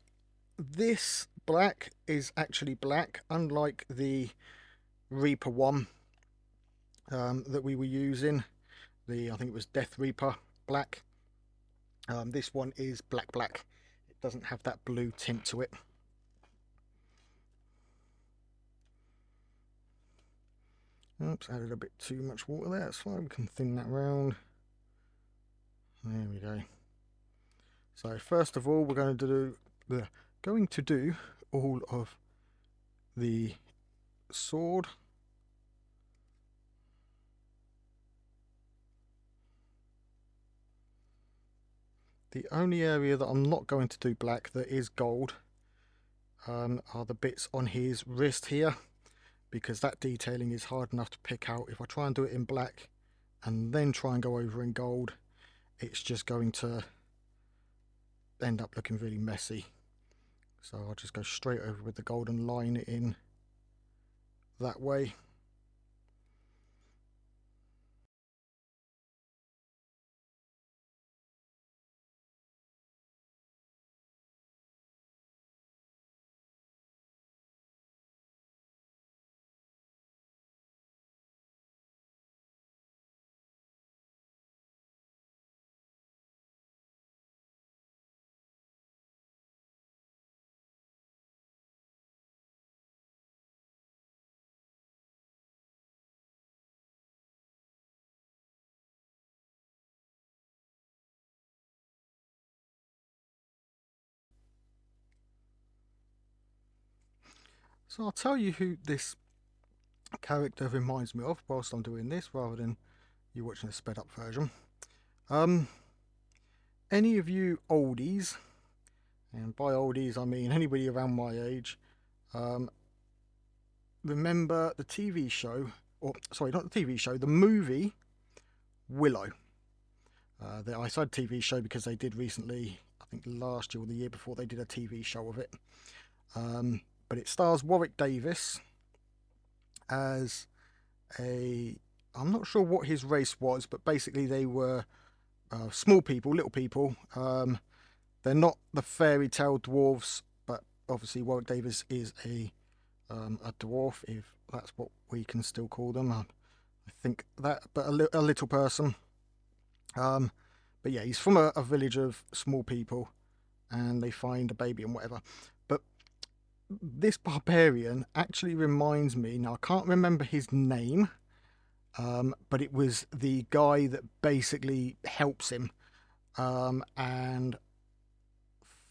this black is actually black, unlike the Reaper one that we were using. I think it was Death Reaper black. This one is black. It doesn't have that blue tint to it. Oops, added a bit too much water there. That's fine. We can thin that round. There we go. So first of all, we're going to do all of the sword. The only area that I'm not going to do black that is gold are the bits on his wrist here, because that detailing is hard enough to pick out. If I try and do it in black and then try and go over in gold, it's just going to end up looking really messy. So I'll just go straight over with the gold and line it in that way. So I'll tell you who this character reminds me of whilst I'm doing this, rather than you watching a sped up version. Any of you oldies, and by oldies I mean anybody around my age, remember the TV show, or sorry, not the TV show, the movie Willow. I said TV show because they did recently, I think last year or the year before, they did a TV show of it. But it stars Warwick Davis as I'm not sure what his race was, but basically they were small people, little people. They're not the fairy tale dwarves, but obviously Warwick Davis is a dwarf, if that's what we can still call them. I think that, but a little person. But yeah, he's from a village of small people, and they find a baby and whatever. But this barbarian actually reminds me, now I can't remember his name, but it was the guy that basically helps him and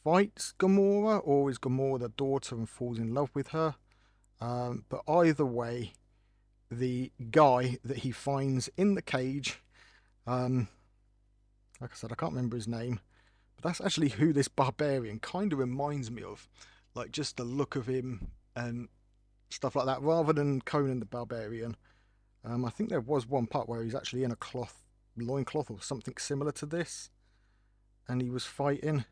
fights Gamora, or is Gamora the daughter and falls in love with her. But either way, the guy that he finds in the cage, like I said, I can't remember his name, but that's actually who this barbarian kind of reminds me of. Like just the look of him and stuff like that, rather than Conan the Barbarian. I think there was one part where he's actually in a loincloth or something similar to this, and he was fighting.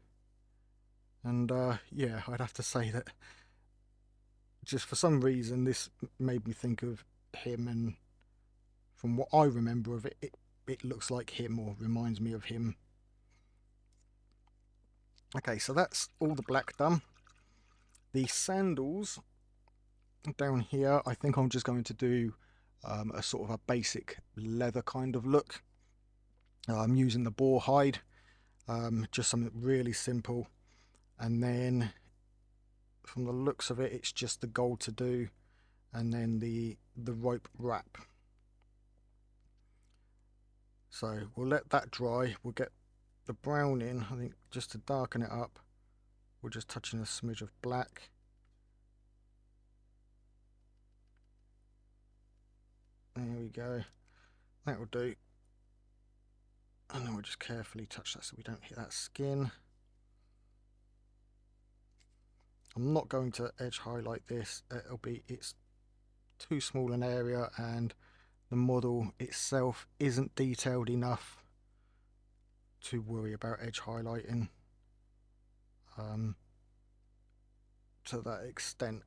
And yeah, I'd have to say that just for some reason this made me think of him, and from what I remember of it, it looks like him or reminds me of him. Okay, so that's all the black done. The sandals down here, I think I'm just going to do a sort of a basic leather kind of look. I'm using the boar hide, just something really simple. And then from the looks of it, it's just the gold to do, and then the rope wrap. So we'll let that dry. We'll get the brown in. I think just to darken it up, we're just touching a smidge of black. There we go. That will do. And then we'll just carefully touch that so we don't hit that skin. I'm not going to edge highlight this. It's too small an area, and the model itself isn't detailed enough to worry about edge highlighting to that extent.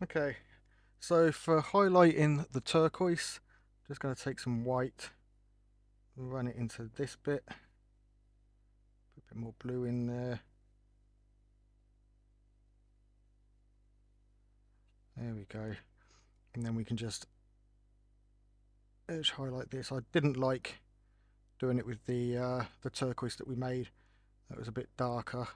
Okay, so for highlighting the turquoise, just going to take some white, run it into this bit, put a bit more blue in there. There we go. And then we can just edge highlight this. I didn't like doing it with the turquoise that we made. That was a bit darker.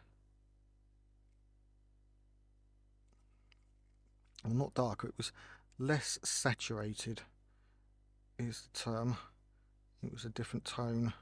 Well, not darker, it was less saturated is the term. It was a different tone.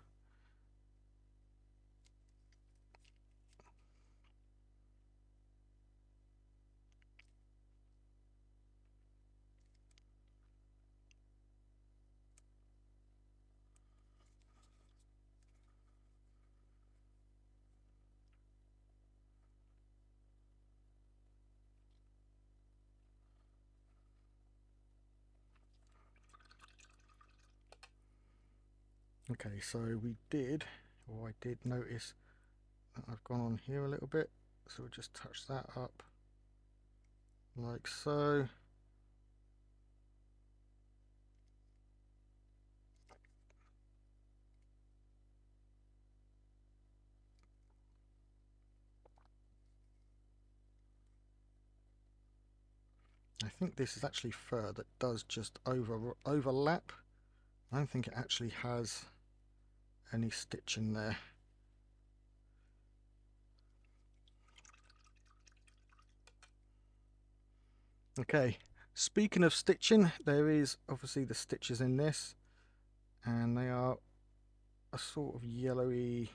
Okay, so I did notice that I've gone on here a little bit, so we'll just touch that up like so. I think this is actually fur that does just overlap. I don't think it actually has any stitch in there. Okay, speaking of stitching, there is obviously the stitches in this, and they are a sort of yellowy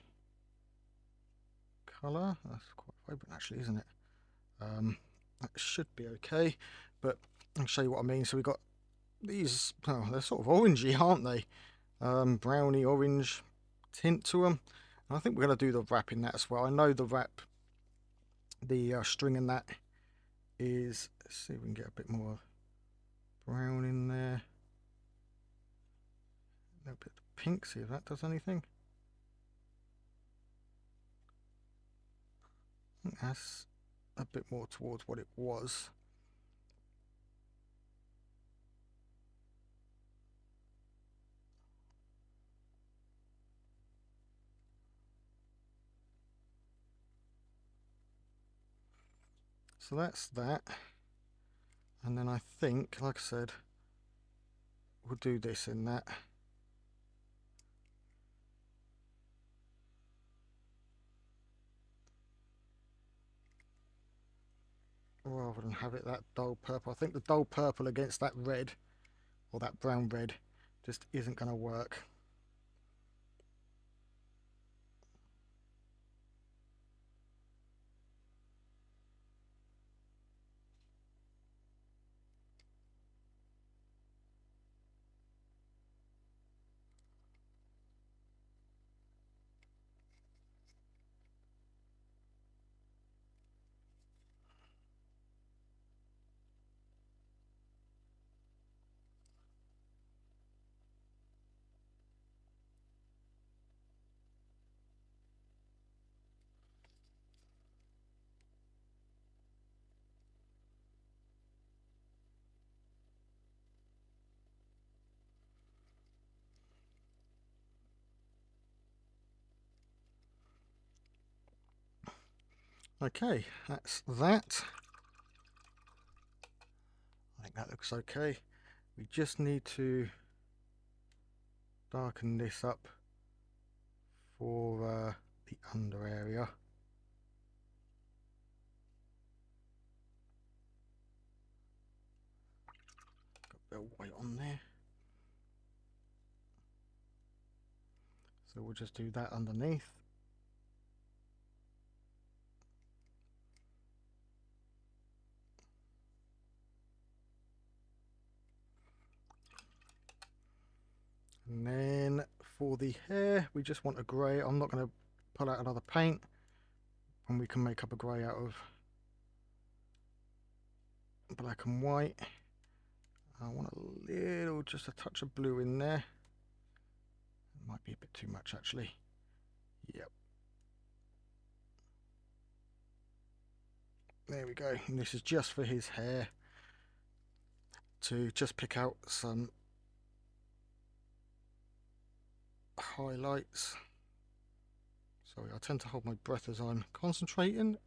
colour. That's quite vibrant actually, isn't it? That should be okay, but I'll show you what I mean. So we've got these, oh, they're sort of orangey, aren't they? Browny orange tint to them. And I think we're going to do the wrap in that as well. I know the wrap, the string in that is, let's see if we can get a bit more brown in there. A bit of pink, see if that does anything. I think that's a bit more towards what it was. So that's that. And then I think, like I said, we'll do this in that. Rather than have it that dull purple. I think the dull purple against that red, or that brown red, just isn't going to work. Okay, that's that. I think that looks okay. We just need to darken this up for the under area. Got a bit of white on there. So we'll just do that underneath. And then for the hair, we just want a grey. I'm not going to pull out another paint, and we can make up a grey out of black and white. I want a little, just a touch of blue in there. It might be a bit too much actually. Yep. There we go. And this is just for his hair, to just pick out some highlights. Sorry, I tend to hold my breath as I'm concentrating.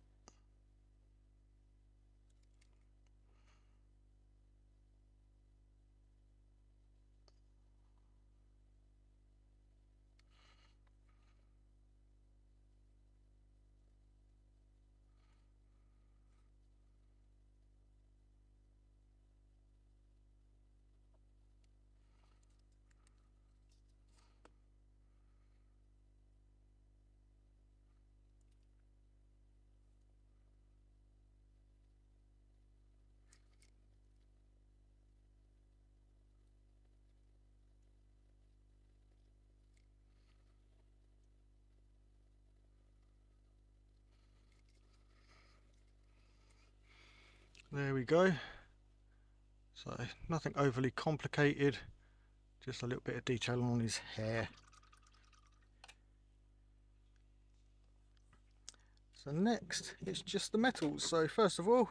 There we go. So nothing overly complicated, just a little bit of detail on his hair. So next it's just the metals. So first of all,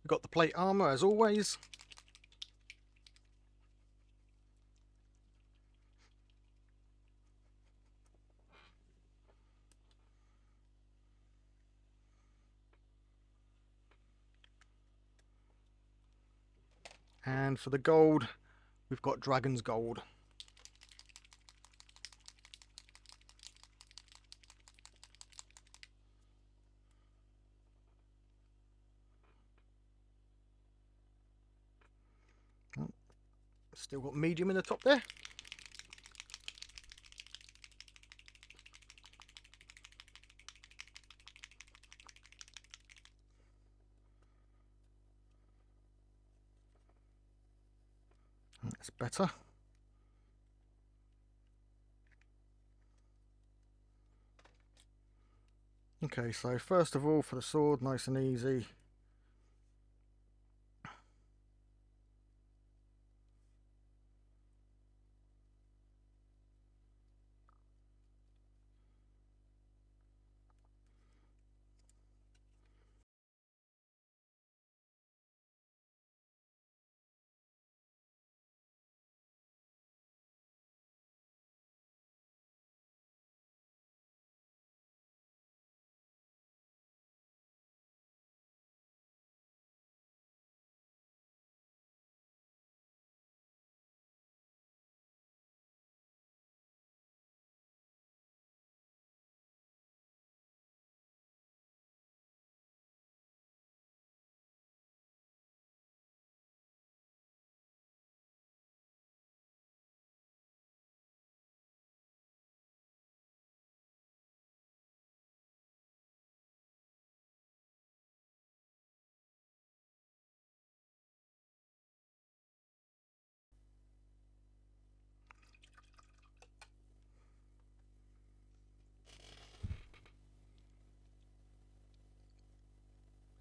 we've got the plate armor as always. And for the gold, we've got dragon's gold. Still got medium in the top there. That's better. Okay, so first of all for the sword, nice and easy.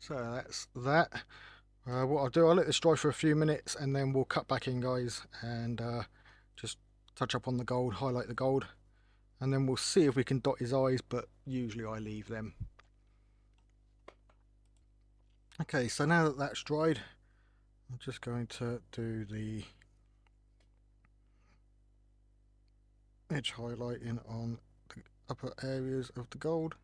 So that's that. What I'll do, I'll let this dry for a few minutes and then we'll cut back in, guys, and just touch up on the gold, highlight the gold, and then we'll see if we can dot his eyes, but usually I leave them. Okay, so now that that's dried, I'm just going to do the edge highlighting on the upper areas of the gold.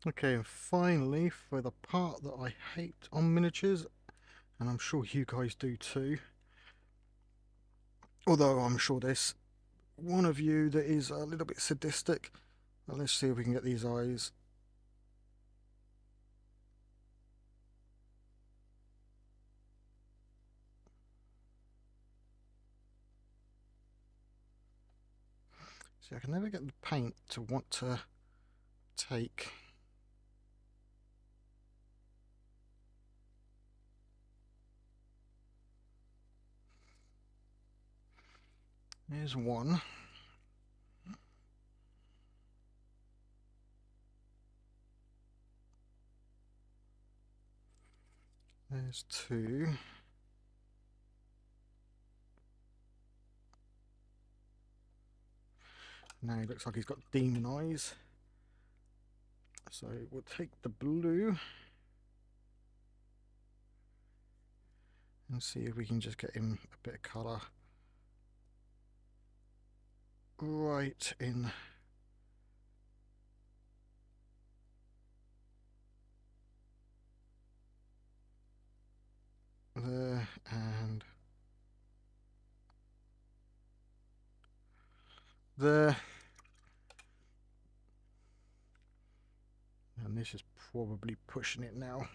Okay, and finally, for the part that I hate on miniatures, and I'm sure you guys do too, although I'm sure there's one of you that is a little bit sadistic. Well, let's see if we can get these eyes. See, I can never get the paint to want to take. There's one. There's two. Now he looks like he's got demon eyes. So we'll take the blue and see if we can just get him a bit of colour right in there and there. And this is probably pushing it now.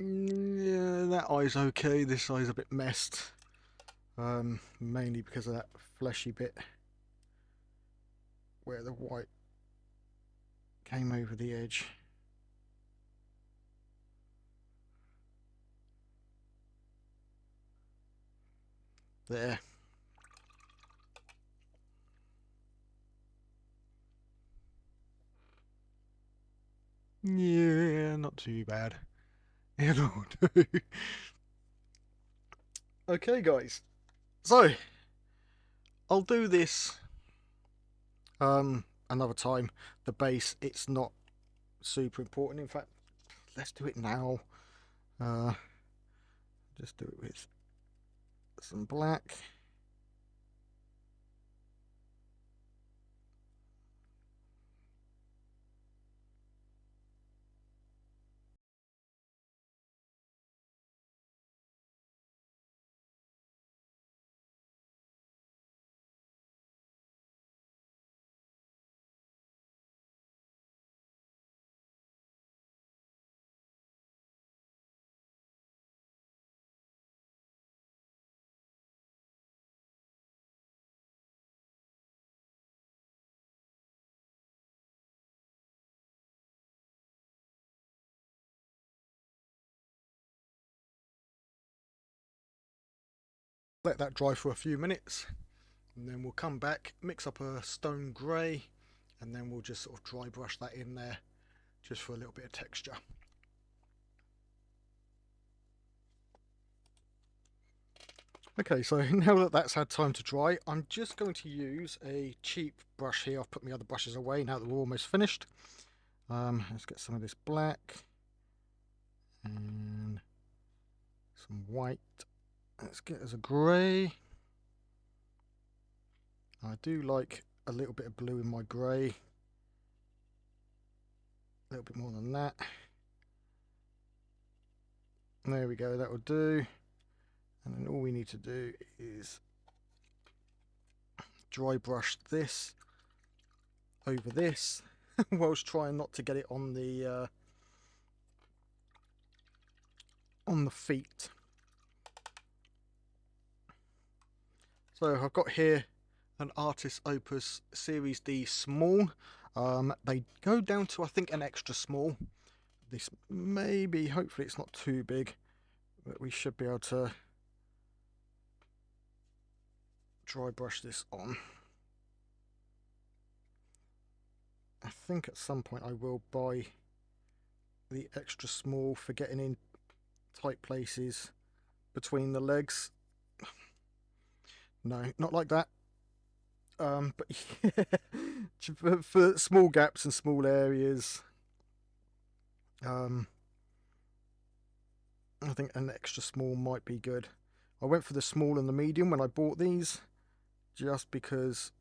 Yeah, that eye's okay. This eye's a bit messed. Mainly because of that fleshy bit where the white came over the edge. There. Yeah, not too bad. It'll do. Okay, guys. So, I'll do this another time. The base, it's not super important. In fact, let's do it now. Just do it with some black. Let that dry for a few minutes, and then we'll come back, mix up a stone grey, and then we'll just sort of dry brush that in there just for a little bit of texture. Okay, so now that that's had time to dry, I'm just going to use a cheap brush here. I've put my other brushes away now that we're almost finished. Let's get some of this black and some white. Let's get us a grey. I do like a little bit of blue in my grey. A little bit more than that. There we go, that will do. And then all we need to do is dry brush this over this whilst trying not to get it on the feet. So I've got here an Artist Opus Series D small. They go down to, I think, an extra small. This maybe, hopefully it's not too big, but we should be able to dry brush this on. I think at some point I will buy the extra small for getting in tight places between the legs. No, not like that. But yeah, for small gaps and small areas, I think an extra small might be good. I went for the small and the medium when I bought these, just because,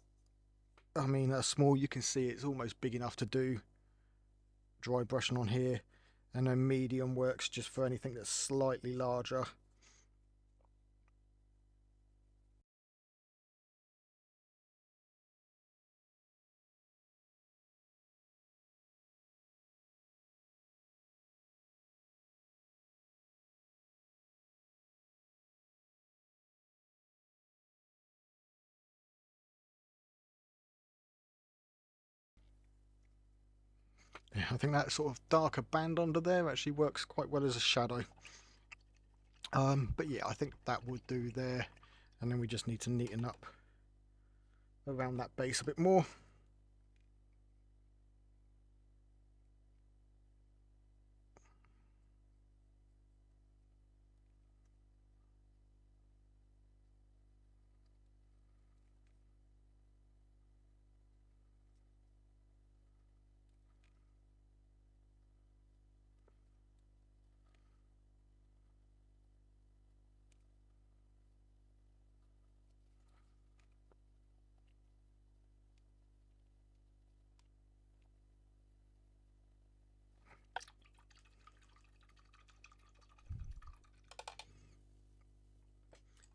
I mean, a small, you can see it's almost big enough to do dry brushing on here, and then medium works just for anything that's slightly larger. Yeah, I think that sort of darker band under there actually works quite well as a shadow. But yeah, I think that would do there, and then we just need to neaten up around that base a bit more.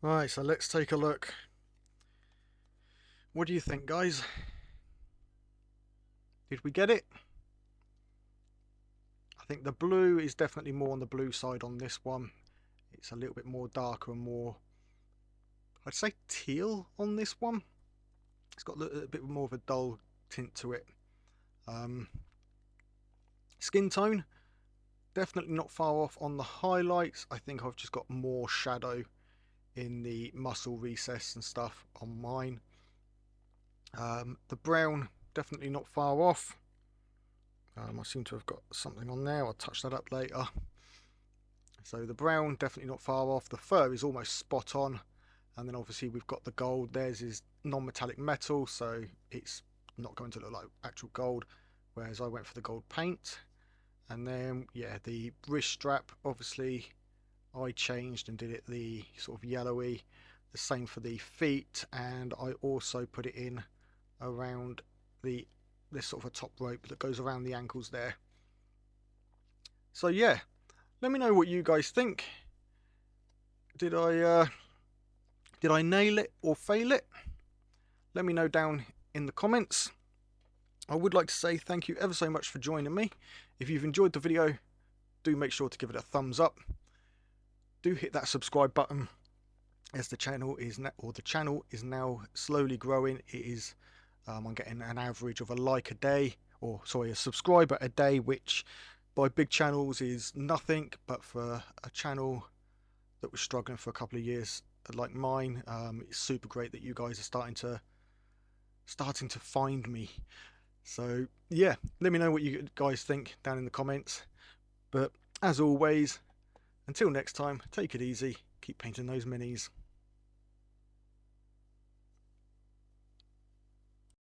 Right, so let's take a look. What do you think, guys? Did we get it? I think the blue is definitely more on the blue side on this one. It's a little bit more darker and more, I'd say, teal on this one. It's got a bit more of a dull tint to it. Skin tone, definitely not far off on the highlights. I think I've just got more shadow in the muscle recess and stuff on mine. The brown, definitely not far off. I seem to have got something on there. I'll touch that up later. So the brown, definitely not far off. The fur is almost spot on. And then obviously we've got the gold. Theirs is non-metallic metal, so it's not going to look like actual gold. Whereas I went for the gold paint. And then, yeah, the wrist strap, obviously, I changed and did it the sort of yellowy. The same for the feet. And I also put it in around this sort of a top rope that goes around the ankles there. So yeah, let me know what you guys think. Did I nail it or fail it? Let me know down in the comments. I would like to say thank you ever so much for joining me. If you've enjoyed the video, do make sure to give it a thumbs up. Do hit that subscribe button, as the channel is now slowly growing. It is I'm getting an average of a like a day, or sorry, a subscriber a day, which by big channels is nothing, but for a channel that was struggling for a couple of years like mine, it's super great that you guys are starting to find me. So yeah, let me know what you guys think down in the comments. But as always, until next time, take it easy, keep painting those minis.